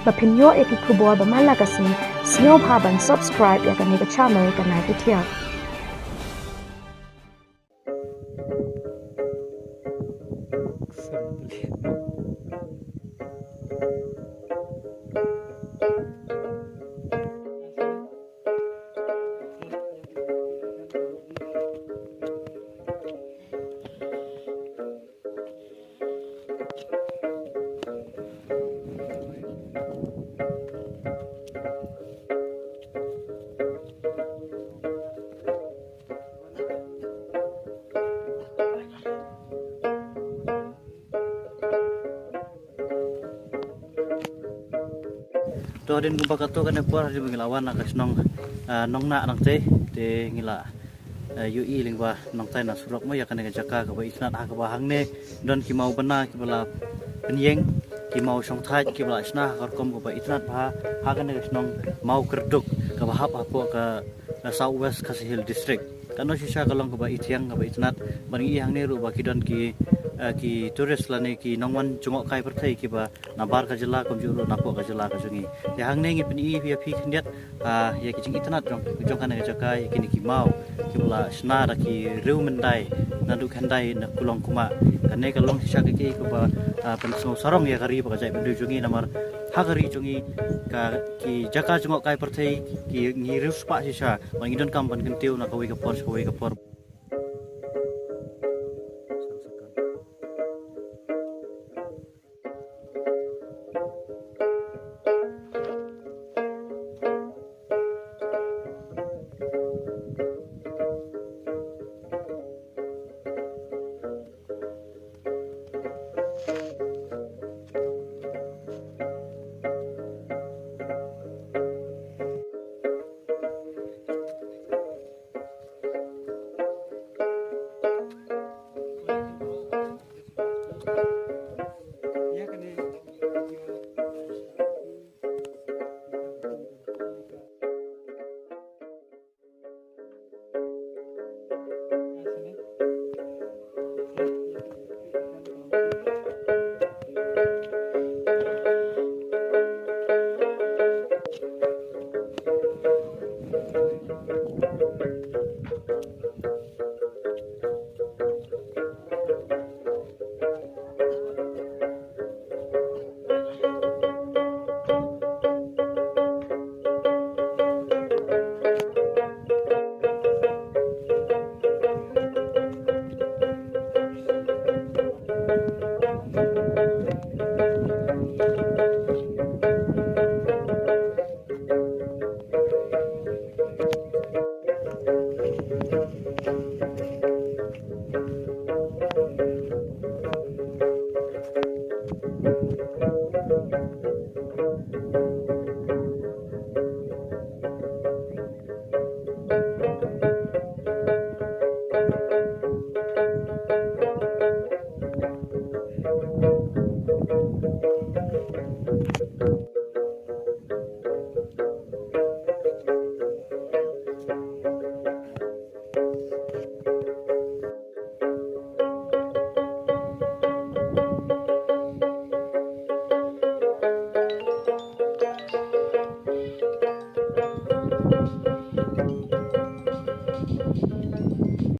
ba pinyo e ki kubo ba malagasi sio pha ban subscribe ya kan ni channel kan na tiya to din gumpa kato kan puar di mengilawan nak nong nong nak nang teh de ngila UI lingwa nong tai na surok mo ya kan ga jaka ka ba isnat ha ka ba hang ne don ki mau bana ki bala penyeng ki mau song thai ki bala isna kar kom ka ba isnat ha ha kan ga nong mau kerduk ka ba hap apo ka South West Kasihil district kan no sisa kalong ka ba ithiang ka ba isnat bangi hang ne ru ba ki don ki turis lane ki nongwan jungok kai perthai ki ba nabar ka jela kom juro napo ka jela ka jungi ya hang ne ngi pni via phi khndiat ya ki jing itnat jong kan ga jaka ki ni ki mau ki bula sna ra ki reu mendai na du khandai na kulong kuma kan ne kalong sisa ki ba pen so sarong ya kari ba jai pendu jungi namar hagari jungi ka ki jaka jungok kai perthai ki ngi reu spa sisa bangi don kam ban kentiu na kawi ka por